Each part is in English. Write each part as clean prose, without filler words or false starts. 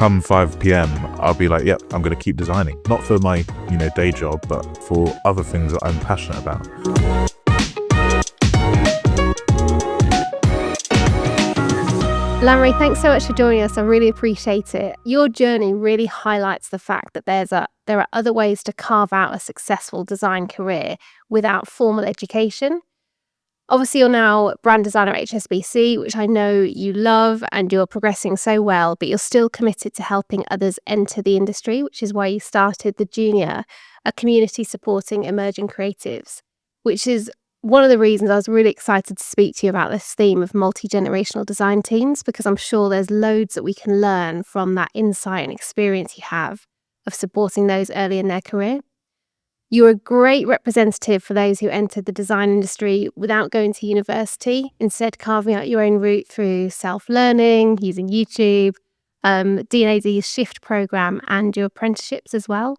come 5 p.m, I'll be like, yep, I'm going to keep designing. Not for my, day job, but for other things that I'm passionate about. Lánre, thanks so much for joining us. I really appreciate it. Your journey really highlights the fact that there are other ways to carve out a successful design career without formal education. Obviously, you're now brand designer at HSBC, which I know you love, and you're progressing so well, but you're still committed to helping others enter the industry, which is why you started The Junior, a community supporting emerging creatives, which is one of the reasons I was really excited to speak to you about this theme of multi-generational design teams, because I'm sure there's loads that we can learn from that insight and experience you have of supporting those early in their career. You're a great representative for those who entered the design industry without going to university, instead carving out your own route through self-learning, using YouTube, D&AD's Shift program, and your apprenticeships as well.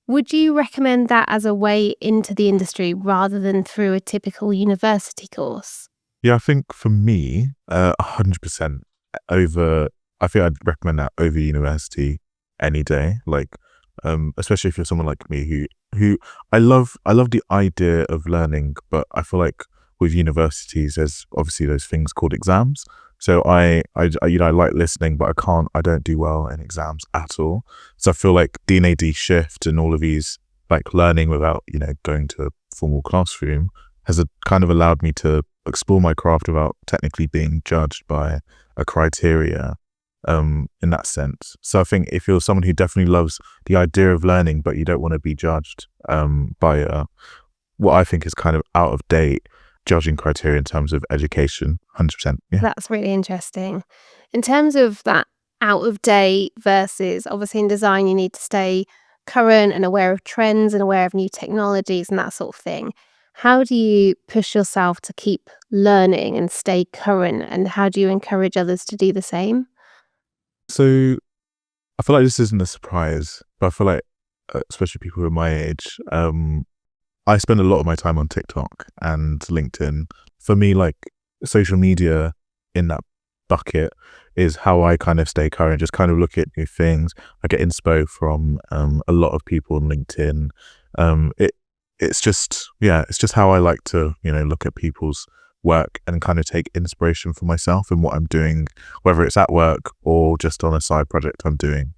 Would you recommend that as a way into the industry rather than through a typical university course? Yeah, I think for me, 100% I think I'd recommend that over university any day. Especially if you're someone like me who I love the idea of learning, but I feel like with universities, there's obviously those things called exams. So I like listening, but I don't do well in exams at all. So I feel like D&AD Shift and all of these, like learning without, going to a formal classroom has kind of allowed me to explore my craft without technically being judged by a criteria in that sense. So I think if you're someone who definitely loves the idea of learning, but you don't want to be judged by what I think is kind of out of date judging criteria in terms of education, 100%. Yeah. That's really interesting. In terms of that out of date versus, obviously in design, you need to stay current and aware of trends and aware of new technologies and that sort of thing. How do you push yourself to keep learning and stay current, and how do you encourage others to do the same? So I feel like this isn't a surprise, but I feel like, especially people of my age, I spend a lot of my time on TikTok and LinkedIn. For me, like social media in that bucket is how I kind of stay current, just kind of look at new things. I get inspo from a lot of people on LinkedIn. It's just how I like to, look at people's work and kind of take inspiration for myself and what I'm doing, whether it's at work or just on a side project I'm doing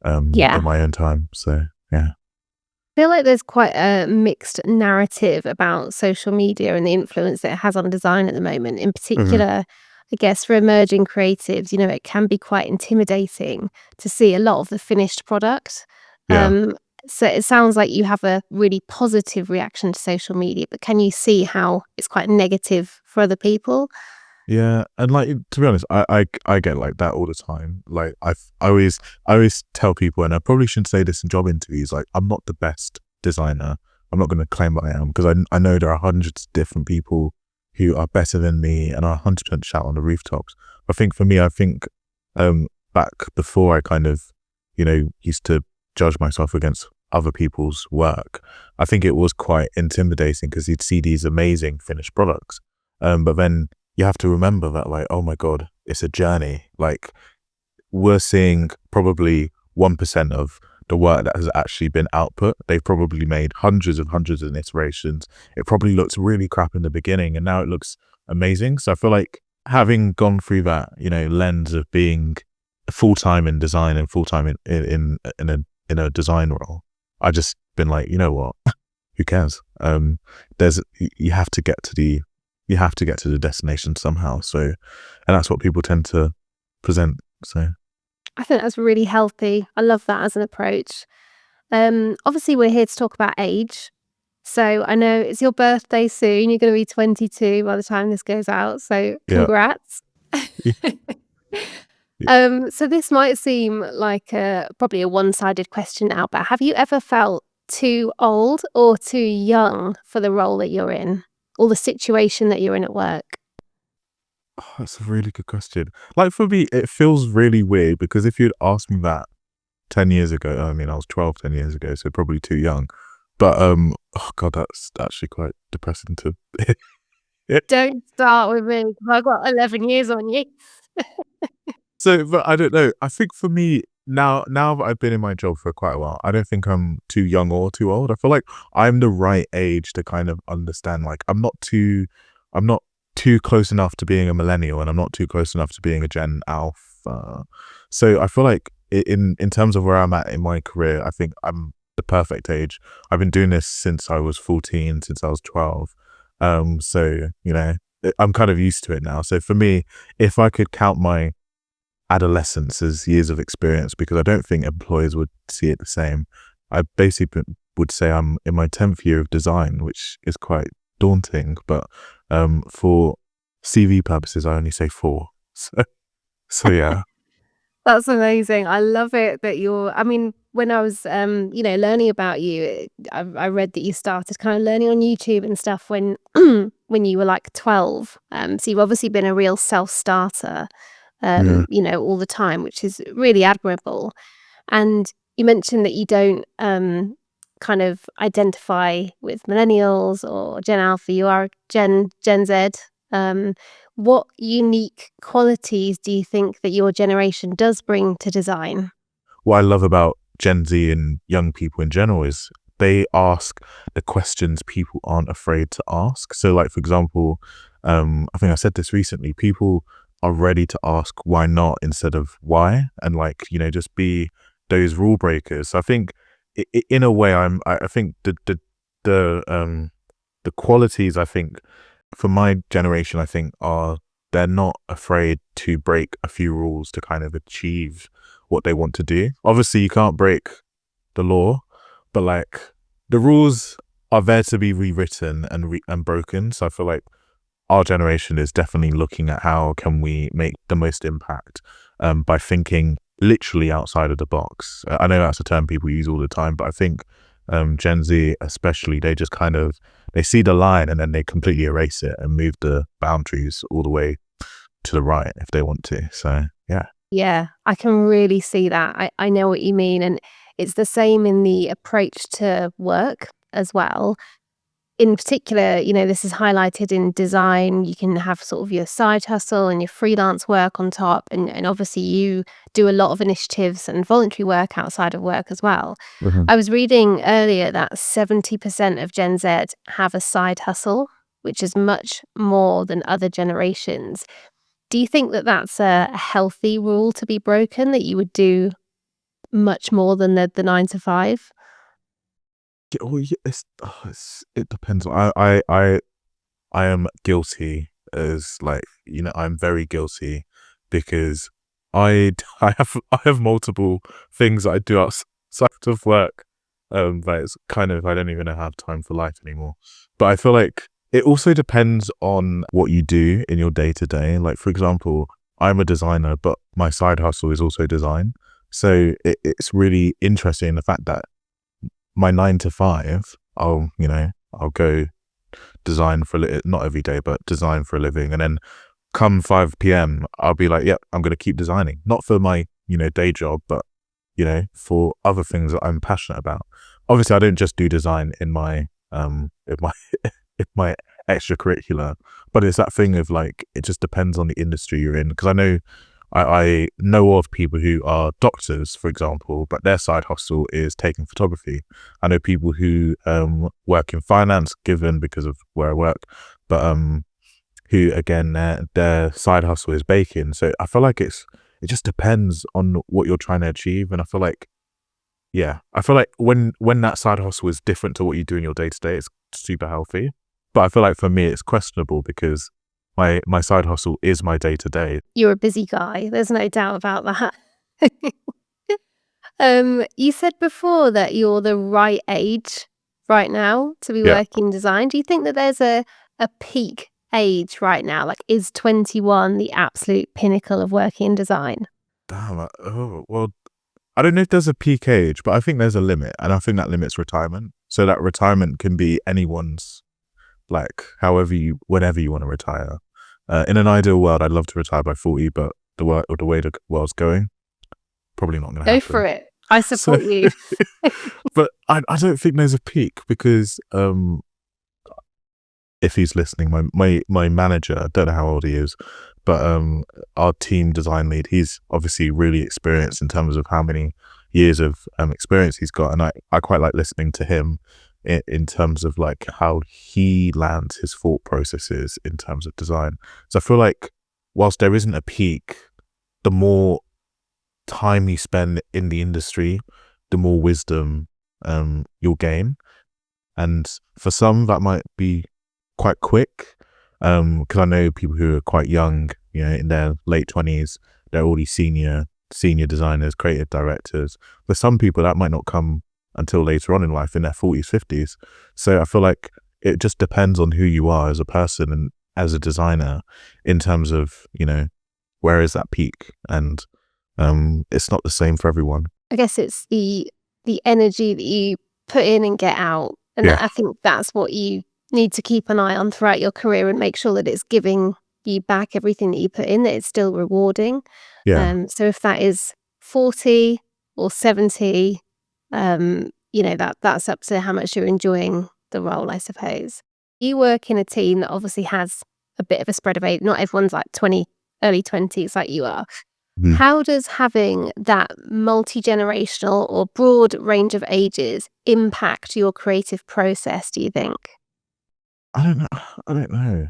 in my own time. So, yeah. I feel like there's quite a mixed narrative about social media and the influence that it has on design at the moment. In particular, I guess for emerging creatives, it can be quite intimidating to see a lot of the finished product. Yeah. So it sounds like you have a really positive reaction to social media, but can you see how it's quite negative for other people? Yeah, and like to be honest, I get like that all the time. Like I always tell people, and I probably shouldn't say this in job interviews, like I'm not the best designer. I'm not going to claim that I am, because I know there are hundreds of different people who are better than me and are 100% shout on the rooftops. I think for me, back before I kind of used to judge myself against other people's work, I think it was quite intimidating because you'd see these amazing finished products, but then you have to remember that, like, oh my God, it's a journey. Like, we're seeing probably 1% of the work that has actually been output. They've probably made hundreds of iterations. It probably looked really crap in the beginning and now it looks amazing. So I feel like having gone through that, lens of being full-time in design and full-time in a design role, I just been like, you know what, who cares? You have to get to the destination somehow. So, and that's what people tend to present. So I think that's really healthy. I love that as an approach. Obviously, we're here to talk about age. So I know it's your birthday soon. You're going to be 22 by the time this goes out. So congrats. Yeah. So this might seem like probably a one-sided question now, but have you ever felt too old or too young for the role that you're in, or the situation that you're in at work? Oh, that's a really good question. Like for me, it feels really weird because if you'd asked me that 10 years ago, I mean, I was 12 10 years ago, so probably too young. But oh God, that's actually quite depressing to. Don't start with me, 'cause I've got 11 years on you. So, but I don't know. I think for me, now that I've been in my job for quite a while, I don't think I'm too young or too old. I feel like I'm the right age to kind of understand. Like I'm not too close enough to being a millennial, and I'm not too close enough to being a Gen Alpha. So I feel like in terms of where I'm at in my career, I think I'm the perfect age. I've been doing this since I was 14, since I was 12. So I'm kind of used to it now. So for me, if I could count my adolescence as years of experience, because I don't think employers would see it the same, I basically would say I'm in my 10th year of design, which is quite daunting, but for CV purposes, I only say 4. So yeah. That's amazing. I love it that I mean, when I was, learning about you, I read that you started kind of learning on YouTube and stuff when, when you were like 12. So you've obviously been a real self-starter, Yeah. all the time, which is really admirable. And you mentioned that you don't, kind of identify with millennials or Gen Alpha. You are Gen Z. What unique qualities do you think that your generation does bring to design? What I love about Gen Z and young people in general is they ask the questions people aren't afraid to ask. So, like, for example, I think I said this recently, people are ready to ask why not instead of why, and like, just be those rule breakers. So I think in a way, I think the qualities, I think, for my generation, I think, are they're not afraid to break a few rules to kind of achieve what they want to do. Obviously, you can't break the law, but like the rules are there to be rewritten and broken. So I feel like our generation is definitely looking at how can we make the most impact by thinking literally outside of the box. I know that's a term people use all the time, but I think Gen Z especially, they just kind of, they see the line and then they completely erase it and move the boundaries all the way to the right if they want to. So yeah. Yeah, I can really see that. I know what you mean. And it's the same in the approach to work as well. In particular, this is highlighted in design. You can have sort of your side hustle and your freelance work on top. And obviously, you do a lot of initiatives and voluntary work outside of work as well. Mhm. I was reading earlier that 70% of Gen Z have a side hustle, which is much more than other generations. Do you think that that's a healthy rule to be broken, that you would do much more than the 9 to 5? Yeah, well, yeah, it depends. I am guilty as like, I'm very guilty because I have multiple things that I do outside of work. But it's kind of, I don't even have time for life anymore. But I feel like it also depends on what you do in your day to day. Like, for example, I'm a designer, but my side hustle is also design. So it's really interesting the fact that my 9 to 5, I'll go design for not every day, but design for a living. And then come 5 p.m., I'll be like, yep, I'm going to keep designing. Not for my, day job, but, for other things that I'm passionate about. Obviously, I don't just do design in my, in my extracurricular, but it's that thing of like, it just depends on the industry you're in. Because I know of people who are doctors, for example, but their side hustle is taking photography. I know people who work in finance, given because of where I work, but who again their side hustle is baking. So I feel like it just depends on what you're trying to achieve, and I feel like when that side hustle is different to what you do in your day to day, it's super healthy. But I feel like for me, it's questionable because my side hustle is my day to day. You're a busy guy. There's no doubt about that. You said before that you're the right age right now to be Yeah. working design. Do you think that there's a peak age right now? Like, is 21 the absolute pinnacle of working in design? Damn. Oh well, I don't know if there's a peak age, but I think there's a limit, and I think that limit's retirement. So that retirement can be anyone's, like whenever you want to retire. In an ideal world, I'd love to retire by 40, but the way the world's going, probably not going to Go happen. for it. I So, support you. but I don't think there's a peak because if he's listening, my manager, I don't know how old he is, but our team design lead, he's obviously really experienced in terms of how many years of experience he's got, and I quite like listening to him in terms of like how he lands his thought processes in terms of design. So I feel like whilst there isn't a peak, the more time you spend in the industry, the more wisdom you'll gain. And for some, that might be quite quick, because I know people who are quite young, you know, in their late 20s, they're already senior designers, creative directors. For some people, that might not come until later on in life, in their 40s, 50s. So I feel like it just depends on who you are as a person and as a designer in terms of, you know, where is that peak? And it's not the same for everyone. I guess it's the energy that you put in and get out. And Yeah. I think that's what you need to keep an eye on throughout your career and make sure that it's giving you back everything that you put in, that it's still rewarding. Yeah. So if that is 40 or 70, you know, that's up to how much you're enjoying the role, I suppose. You work in a team that obviously has a bit of a spread of age. Not everyone's like early 20s like you are. Mhm. How does having that multi-generational or broad range of ages impact your creative process, do you think? I don't know. I don't know.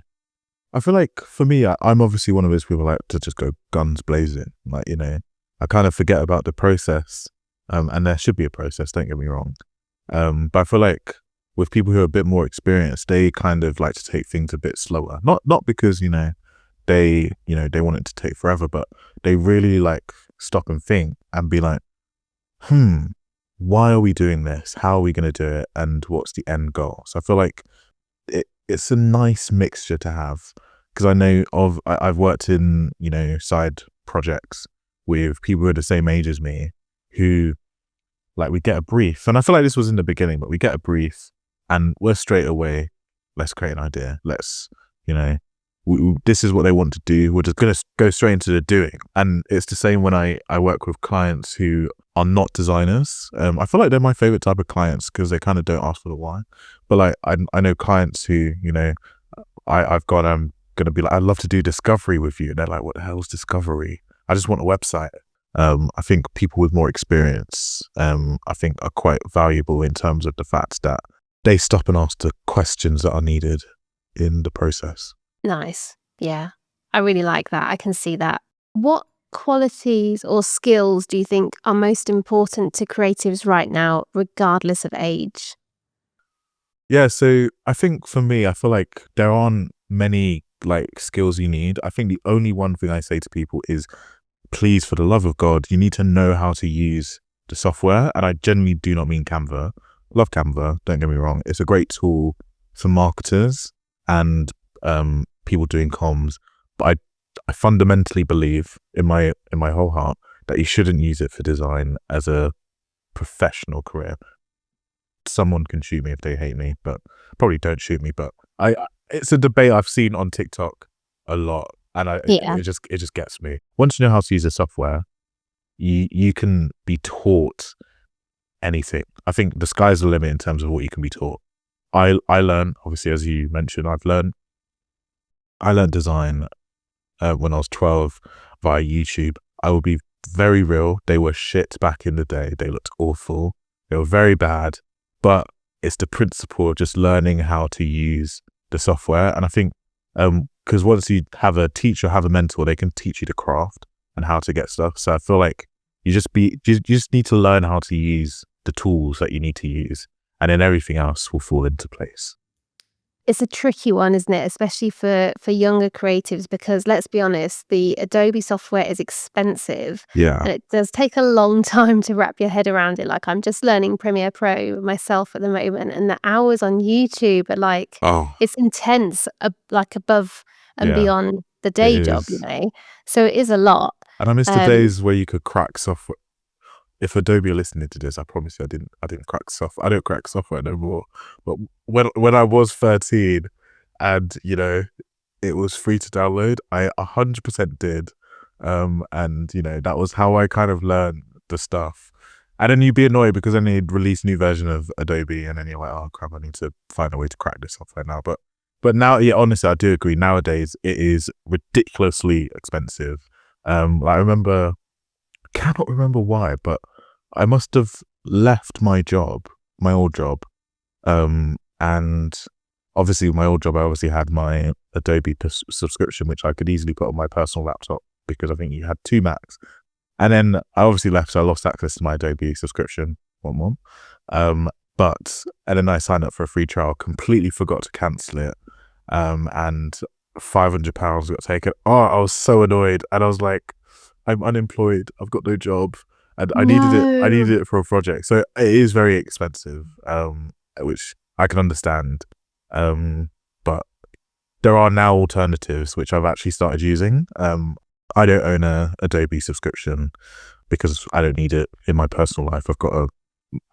I feel like for me, I'm obviously one of those people like to just go guns blazing. Like, you know, I kind of forget about the process. And there should be a process, don't get me wrong. But I feel like with people who are a bit more experienced, they kind of like to take things a bit slower. Not because, you know, they want it to take forever, but they really like stop and think and be like, why are we doing this? How are we going to do it? And what's the end goal? So I feel like it's a nice mixture to have, because I know I've worked in, you know, side projects with people who are the same age as me, who like we get a brief, and I feel like this was in the beginning, but we get a brief and we're straight away, let's create an idea. Let's, you know, this is what they want to do. We're just going to go straight into the doing. And it's the same when I work with clients who are not designers. I feel like they're my favorite type of clients because they kind of don't ask for the why. But like, I know clients who, you know, I've got, I'm going to be like, I'd love to do discovery with you. And they're like, what the hell is discovery? I just want a website. I think people with more experience, I think are quite valuable in terms of the fact that they stop and ask the questions that are needed in the process. Nice. Yeah. I really like that. I can see that. What qualities or skills do you think are most important to creatives right now, regardless of age? Yeah, so I think for me, I feel like there aren't many like skills you need. I think the only one thing I say to people is, please, for the love of God, you need to know how to use the software. And I genuinely do not mean Canva. Love Canva, don't get me wrong. It's a great tool for marketers and people doing comms. But I fundamentally believe in my whole heart that you shouldn't use it for design as a professional career. Someone can shoot me if they hate me, but probably don't shoot me. But it's a debate I've seen on TikTok a lot. And Yeah. it just gets me. Once you know how to use the software, you can be taught anything. I think the sky's the limit in terms of what you can be taught. I learned, obviously, as you mentioned, I learned design when I was 12 via YouTube. I will be very real. They were shit back in the day. They looked awful. They were very bad. But it's the principle of just learning how to use the software. And I think because once you have a teacher, have a mentor, they can teach you the craft and how to get stuff. So I feel like you just need to learn how to use the tools that you need to use, and then everything else will fall into place. It's a tricky one, isn't it? Especially for younger creatives, because let's be honest, the Adobe software is expensive. Yeah. And it does take a long time to wrap your head around it. Like, I'm just learning Premiere Pro myself at the moment, and the hours on YouTube are like, Oh, it's intense, like above and yeah, beyond the it day job, you is. know? So it is a lot. And I miss the Um, days where you could crack software. If Adobe are listening to this, I promise you, I didn't crack software. I don't crack software no more. But when I was 13, and you know, it was free to download, I 100% did. And you know, that was how I kind of learned the stuff. And then you'd be annoyed because then they'd release new version of Adobe, and then you're like, oh crap, I need to find a way to crack this software now. But But now, yeah, honestly, I do agree. Nowadays, it is ridiculously expensive. I remember, cannot remember why, but I must have left my old job. And obviously my old job, I obviously had my Adobe subscription, which I could easily put on my personal laptop because I think you had 2 Macs. And then I obviously left, so I lost access to my Adobe subscription. And then I signed up for a free trial, completely forgot to cancel it. And £500 got taken. Oh, I was so annoyed. And I was like, I'm unemployed. I've got no job. And I needed it for a project. So it is very expensive, which I can understand. But there are now alternatives, which I've actually started using. I don't own a Adobe subscription because I don't need it in my personal life.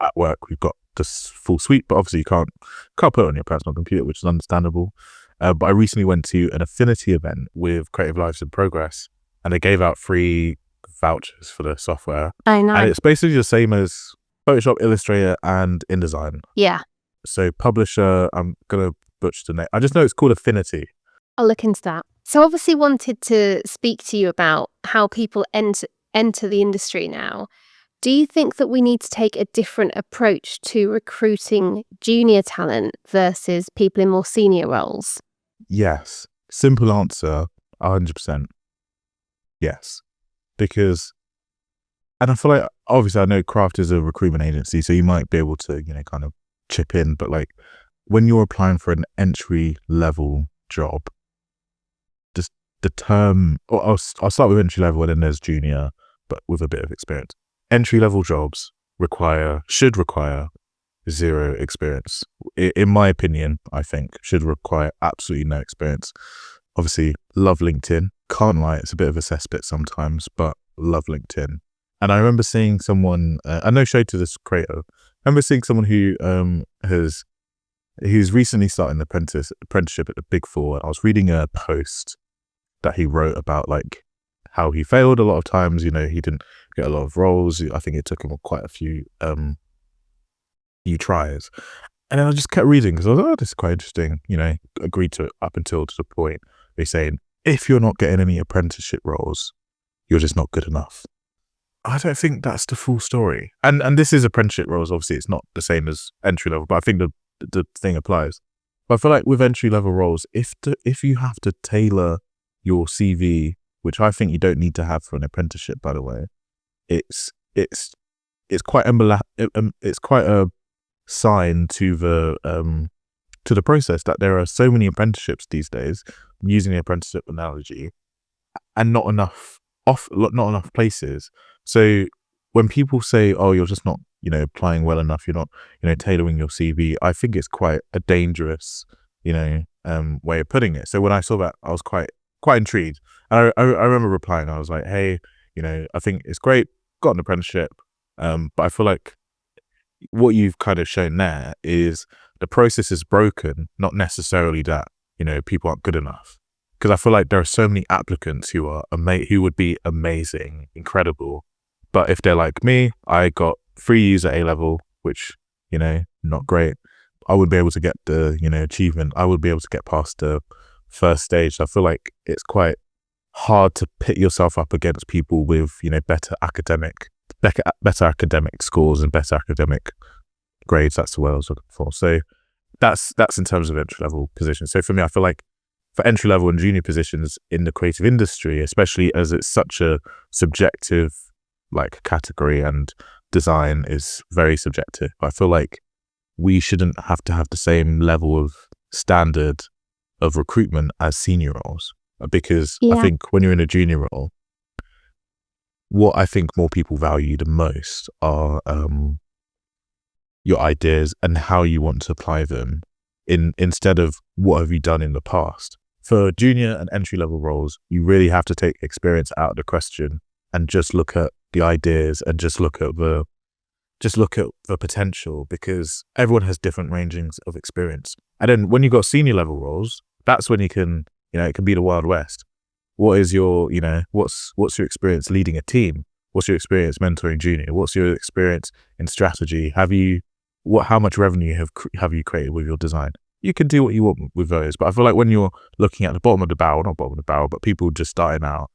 At work, we've got this full suite, but obviously you can't put it on your personal computer, which is understandable. But I recently went to an affinity event with Creative Lives in Progress, and they gave out free vouchers for the software. I know. And it's basically the same as Photoshop, Illustrator, and InDesign. Yeah. So publisher, I'm going to butcher the name. I just know it's called Affinity. I'll look into that. So obviously wanted to speak to you about how people enter the industry now. Do you think that we need to take a different approach to recruiting junior talent versus people in more senior roles? Yes. Simple answer, 100%. Yes. Because, and I feel like, obviously I know Craft is a recruitment agency, so you might be able to, kind of chip in, but like when you're applying for an entry level job, just the term, or I'll start with entry level and then there's junior, but with a bit of experience. Entry level jobs should require 0 experience. In my opinion, I think should require absolutely no experience. Obviously, love LinkedIn. Can't lie, it's a bit of a cesspit sometimes, but love LinkedIn. And I remember seeing someone, I know show to this creator, I remember seeing someone who who's recently starting the apprenticeship at the Big Four. And I was reading a post that he wrote about like how he failed a lot of times. He didn't get a lot of roles. I think it took him quite a few tries. And then I just kept reading because I was like, oh, this is quite interesting. Agreed to it up until to the point they're saying, if you're not getting any apprenticeship roles, you're just not good enough. I don't think that's the full story. And this is apprenticeship roles. Obviously, it's not the same as entry level, but I think the thing applies. But I feel like with entry level roles, if you have to tailor your CV, which I think you don't need to have for an apprenticeship, by the way, it's quite a sign to the process that there are so many apprenticeships these days, using the apprenticeship analogy, and not enough places. So when people say, oh, you're just not applying well enough, you're not tailoring your CV, I think it's quite a dangerous way of putting it. So when I saw that, I was quite intrigued, and I remember replying. I was like, hey, I think it's great, got an apprenticeship, but I feel like what you've kind of shown there is the process is broken, not necessarily that people aren't good enough. Because I feel like there are so many applicants who would be amazing, incredible, but if they're like me, I got 3 U's at A-level, which not great. I wouldn't be able to get the achievement. I would be able to get past the first stage. So I feel like it's quite hard to pit yourself up against people with better academic scores and better academic grades. That's the word I was looking for. So that's in terms of entry level positions. So for me, I feel like for entry level and junior positions in the creative industry, especially as it's such a subjective like category and design is very subjective, I feel like we shouldn't have to have the same level of standard of recruitment as senior roles, because I think when you're in a junior role, what I think more people value the most are your ideas and how you want to apply them instead of what have you done in the past. For junior and entry level roles, you really have to take experience out of the question and just look at the ideas and just look at the potential, because everyone has different rangings of experience. And then when you got senior level roles, that's when you can, it can be the Wild West. What is your, what's your experience leading a team? What's your experience mentoring junior? What's your experience in strategy? How much revenue have you created with your design? you can do what you want with those. But I feel like when you're looking at the bottom of the barrel, not bottom of the barrel, but people just starting out,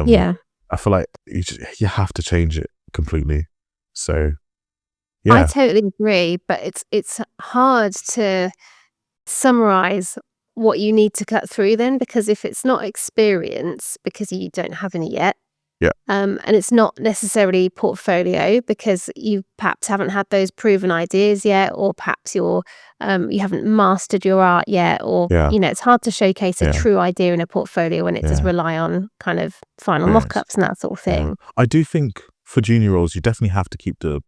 Yeah. I feel like you have to change it completely. So I yeah, totally agree, but it's hard to summarize what you need to cut through then, because if it's not experience, because you don't have any yet, yeah, and it's not necessarily portfolio because you perhaps haven't had those proven ideas yet, or perhaps you haven't mastered your art yet, or yeah, it's hard to showcase a yeah, true idea in a portfolio when it does yeah. rely on kind of final Experience. mock-ups and that sort of Yeah, thing. I do think for junior roles, you definitely have to keep the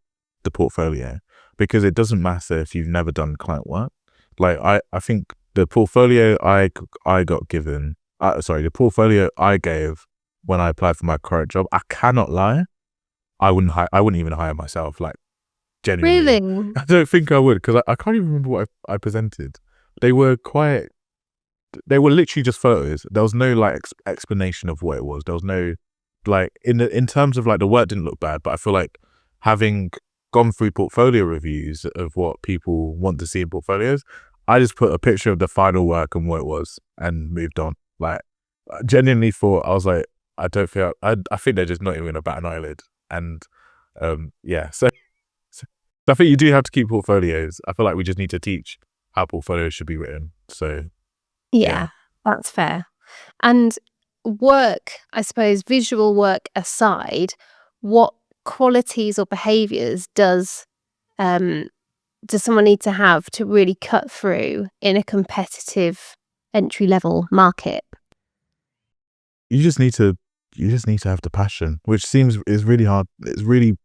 portfolio, because it doesn't matter if you've never done client work. Like I think the portfolio I got given, the portfolio I gave when I applied for my current job, I cannot lie, I wouldn't even hire myself. Like genuinely, Really? I don't think I would, because I can't even remember what I presented. They were quite. They were literally just photos. There was no like explanation of what it was. There was no like in terms of like the work didn't look bad, but I feel like having gone through portfolio reviews of what people want to see in portfolios, I just put a picture of the final work and what it was and moved on. Like I genuinely thought, I was like, I don't feel I think they're just not even gonna bat an eyelid. And yeah, so I think you do have to keep portfolios. I feel like we just need to teach how portfolios should be written. So yeah. Yeah, that's fair. And work, I suppose, visual work aside, what qualities or behaviors um, does someone need to have to really cut through in a competitive entry level market? you just need to have the passion, which seems is really hard. It's really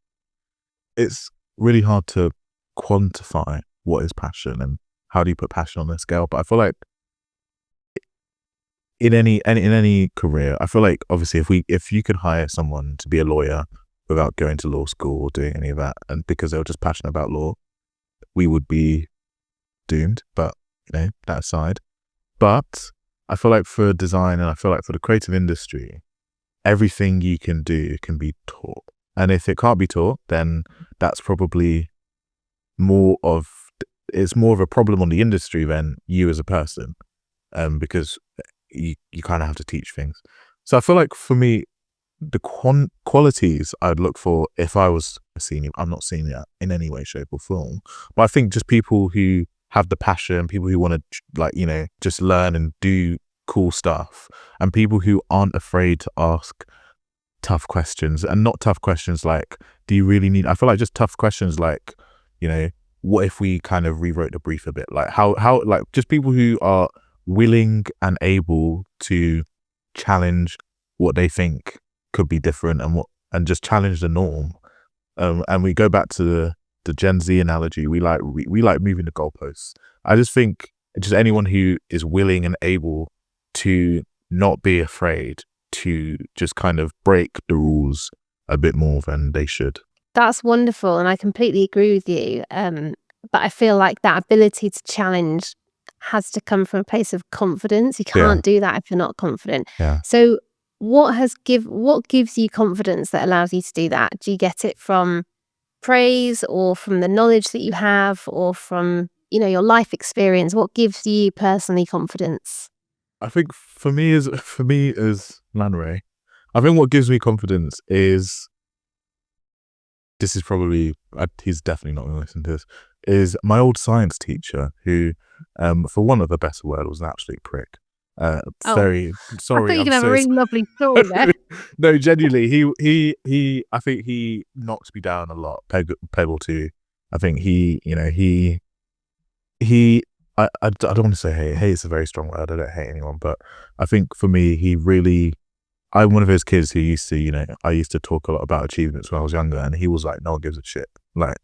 hard to quantify what is passion and how do you put passion on a scale. But I feel like in any career, I feel like obviously if you could hire someone to be a lawyer without going to law school or doing any of that, and because they were just passionate about law, we would be doomed. But that aside. But I feel like for design, and I feel like for the creative industry, everything you can do can be taught. And if it can't be taught, then that's probably it's more of a problem on the industry than you as a person, because you kind of have to teach things. So I feel like for me, the qualities I'd look for if I was a senior, I'm not senior in any way, shape or form, but I think just people who have the passion, people who want to just learn and do cool stuff, and people who aren't afraid to ask tough questions, and not tough questions like, do you really need, I feel like just tough questions like, what if we kind of rewrote the brief a bit? Like how like just people who are willing and able to challenge what they think could be different, and just challenge the norm. And we go back to the Gen Z analogy. We like moving the goalposts. I just think just anyone who is willing and able to not be afraid to just kind of break the rules a bit more than they should. That's wonderful, and I completely agree with you. But I feel like that ability to challenge has to come from a place of confidence. You Yeah, can't do that if you're not confident. yeah. So, what gives you confidence that allows you to do that? Do you get it from praise, or from the knowledge that you have, or from your life experience? What gives you personally confidence? I think for me as Lánre, I think what gives me confidence is, this is probably, he's definitely not going to listen to this, is my old science teacher who, for want of a better word, was an absolute prick. Oh, Very I sorry. thought you I'm could have a so really lovely story there. no, genuinely, he. I think he knocked me down a lot. Pebble too. I think he. I don't want to say hate. Hate is a very strong word. I don't hate anyone, but I think for me, he really. I'm one of those kids who used to, I used to talk a lot about achievements when I was younger, and he was like, no one gives a shit. Like,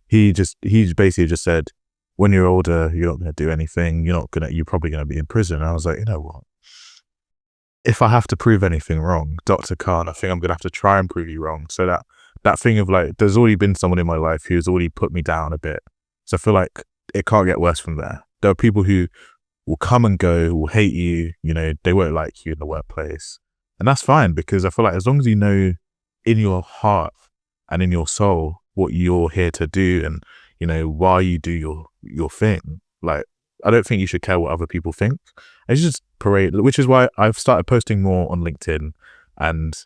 he basically just said, when you're older, you're not going to do anything. You're probably going to be in prison. And I was like, you know what? If I have to prove anything wrong, Dr. Khan, I think I'm going to have to try and prove you wrong. So that thing of like, there's already been someone in my life who's already put me down a bit. So I feel like it can't get worse from there. There are people who will come and go, will hate you, they won't like you in the workplace. And that's fine, because I feel like as long as you know in your heart and in your soul what you're here to do, and, why you do your thing, like, I don't think you should care what other people think. It's just parade, which is why I've started posting more on LinkedIn, and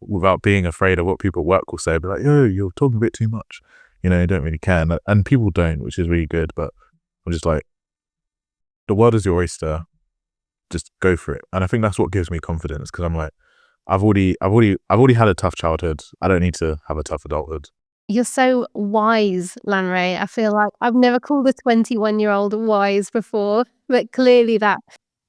without being afraid of what people at work will say. Be like, yo, you're talking a bit too much. I don't really care, and people don't, which is really good. But I'm just like, the world is your oyster. Just go for it. And I think that's what gives me confidence, because I'm like, I've already had a tough childhood. I don't need to have a tough adulthood. You're so wise, Lánre. I feel like I've never called a 21-year-old wise before, but clearly that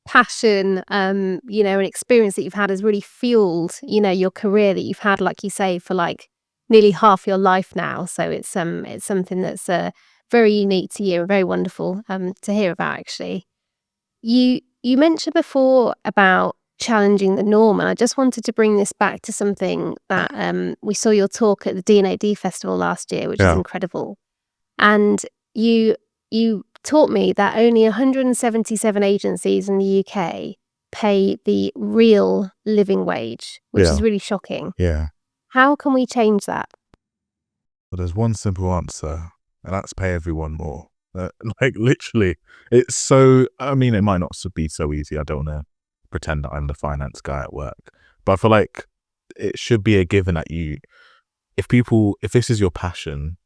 passion, and experience that you've had has really fueled, your career that you've had, like you say, for like nearly half your life now. So it's something that's very unique to you and very wonderful to hear about, actually. You mentioned before about challenging the norm, and I just wanted to bring this back to something that we saw your talk at the D&AD festival last year, which is incredible. And you taught me that only 177 agencies in the UK pay the real living wage, which is really shocking. Yeah. How can we change that? Well, there's one simple answer, and that's pay everyone more. Like, literally, it's so, it might not be so easy. I don't want to pretend that I'm the finance guy at work, but I feel like it should be a given that if this is your passion,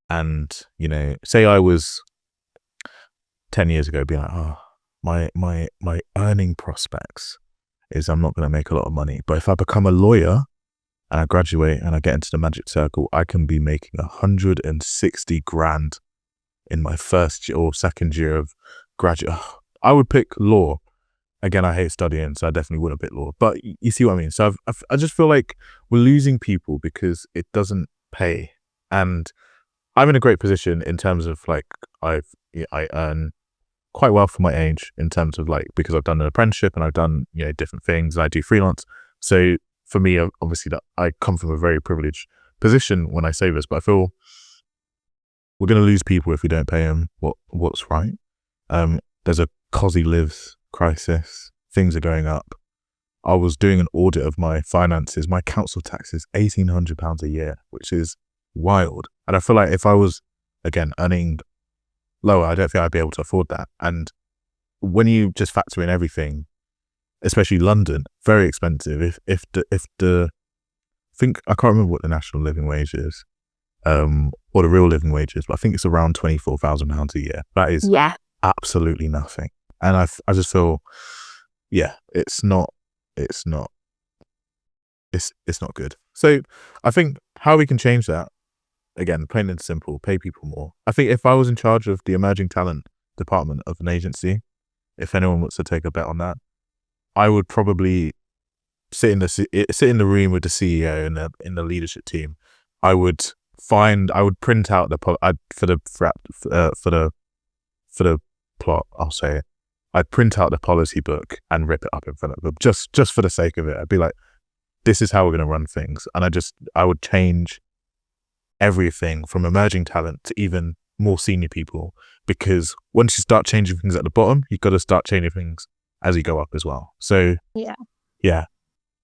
and say I was 10 years ago being like, oh, my earning prospects is I'm not going to make a lot of money, but if I become a lawyer and I graduate and I get into the magic circle, I can be making 160 grand in my first or second year of graduate. I would pick law. Again, I hate studying, so I definitely wouldn't pick law. But you see what I mean? So I just feel like we're losing people because it doesn't pay. And I'm in a great position in terms of like, I earn quite well for my age, in terms of like, because I've done an apprenticeship and I've done different things, and I do freelance. So for me, obviously, that I come from a very privileged position when I say this, but I feel we're going to lose people if we don't pay them what's right. There's a COSI lives crisis. Things are going up. I was doing an audit of my finances. My council tax is £1,800 a year, which is wild. And I feel like if I was, again, earning lower, I don't think I'd be able to afford that. And when you just factor in everything, especially London, very expensive. If the I can't remember what the national living wage is, or the real living wage is, but I think it's around £24,000 a year. That is absolutely nothing. And I just feel, it's not good. So I think how we can change that, again, plain and simple, pay people more. I think if I was in charge of the emerging talent department of an agency, if anyone wants to take a bet on that, I would probably sit in the room with the CEO and in the leadership team. I would print out for the plot, I'll say it. I'd print out the policy book and rip it up in front of them, just for the sake of it. I'd be like, this is how we're going to run things. And I would change everything from emerging talent to even more senior people, because once you start changing things at the bottom, you've got to start changing things as you go up as well. So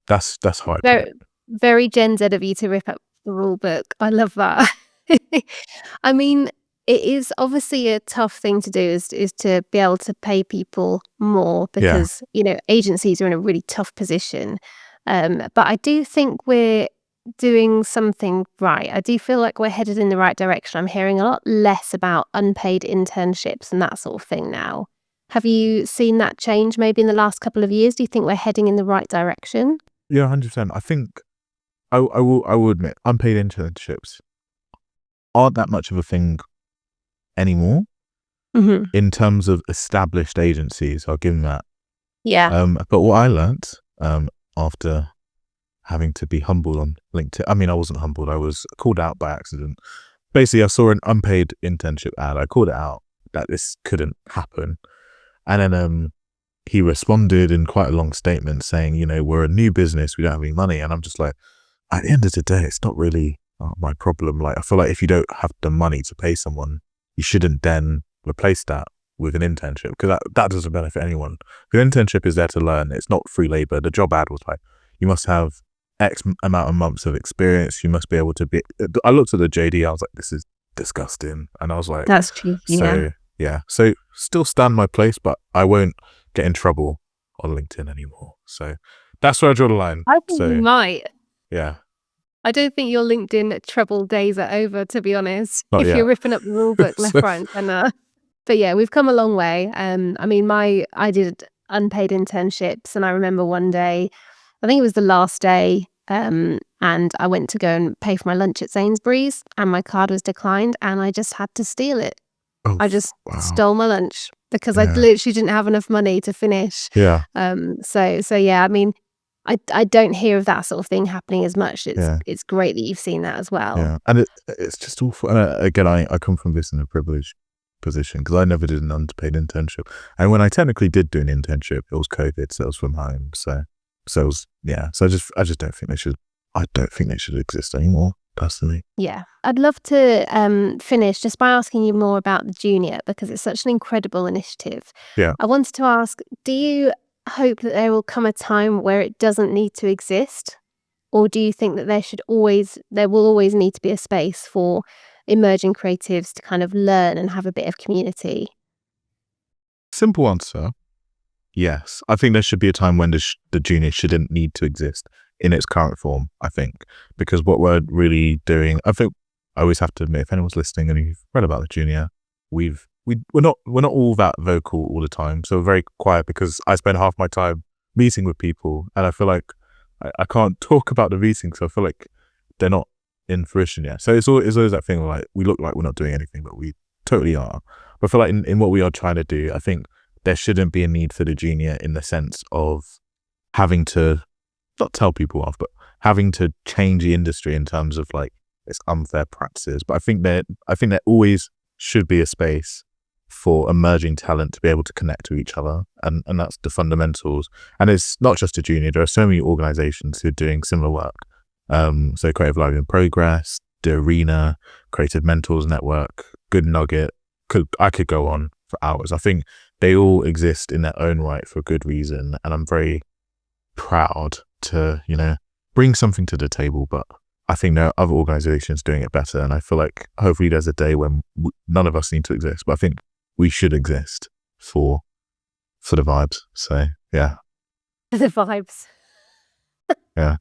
that's how I put it. Very Gen Z of you to rip up the rule book. I love that. I mean, it is obviously a tough thing to do, is to be able to pay people more, because agencies are in a really tough position. But I do think we're doing something right. I do feel like we're headed in the right direction. I'm hearing a lot less about unpaid internships and that sort of thing now. Have you seen that change maybe in the last couple of years? Do you think we're heading in the right direction? Yeah, 100%. I think I will admit unpaid internships aren't that much of a thing anymore in terms of established agencies. I'll give them that. But what I learned after having to be humbled on LinkedIn, I wasn't humbled, I was called out by accident. Basically, I saw an unpaid internship ad. I called it out that this couldn't happen, and then he responded in quite a long statement saying, we're a new business, we don't have any money. And I'm just like, at the end of the day, it's not really my problem. Like, I feel like if you don't have the money to pay someone, you shouldn't then replace that with an internship, because that doesn't benefit anyone. The internship is there to learn. It's not free labor. The job ad was like, you must have X amount of months of experience. You must be able to be. I looked at the JD. I was like, this is disgusting. And I was like, that's true. So Yeah. So still stand my place, but I won't get in trouble on LinkedIn anymore. So that's where I draw the line. I think So you might. yeah, I don't think your LinkedIn trouble days are over, to be honest. Not if yet. you're ripping up the rule book left, So- right, and centre. But yeah, we've come a long way. I mean, I did unpaid internships, and I remember one day, I think it was the last day, and I went to go and pay for my lunch at Sainsbury's, and my card was declined, and I just had to steal it. Oh, I just wow. stole my lunch because I Yeah. literally didn't have enough money to finish. Yeah. So yeah, I mean, I don't hear of that sort of thing happening as much. It's great that you've seen that as well. Yeah. And it's just awful. And again, I come from this in a privileged position because I never did an unpaid internship. And when I technically did do an internship, it was COVID, so it was from home. So it was, yeah. So I just don't think they should. I don't think they should exist anymore, personally. Yeah. I'd love to finish just by asking you more about the junior, because it's such an incredible initiative. Yeah. I wanted to ask, do you hope that there will come a time where it doesn't need to exist? Or do you think that there will always need to be a space for emerging creatives to kind of learn and have a bit of community? Simple answer. Yes. I think there should be a time when the junior shouldn't need to exist in its current form, I think. Because what we're really doing, I think I always have to admit, if anyone's listening and you've read about the junior, we're not all that vocal all the time. So we're very quiet because I spend half my time meeting with people and I feel like I can't talk about the meetings. So I feel like they're not in fruition yet. So it's always that thing where like we look like we're not doing anything, but we totally are. But I feel like in what we are trying to do, I think there shouldn't be a need for the junior in the sense of having to not tell people off, but having to change the industry in terms of like its unfair practices. But I think there always should be a space for emerging talent to be able to connect to each other, and that's the fundamentals. And it's not just a junior. There are so many organizations who are doing similar work. So Creative Live in Progress, The Arena, Creative Mentors Network, Good Nugget. I could go on for hours. I think they all exist in their own right for a good reason, and I'm very proud to bring something to the table. But I think there are other organizations doing it better, and I feel like hopefully there's a day when none of us need to exist, but I think we should exist for the vibes. So yeah. The vibes. Yeah.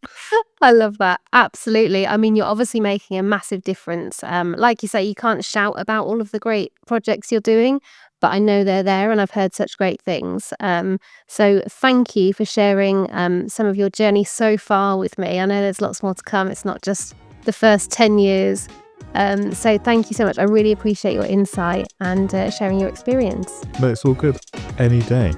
I love that. Absolutely. I mean, you're obviously making a massive difference. Like you say, you can't shout about all of the great projects you're doing, but I know they're there and I've heard such great things. So thank you for sharing some of your journey so far with me. I know there's lots more to come. It's not just the first 10 years. So thank you so much. I really appreciate your insight and sharing your experience. No, it's all good. Any day.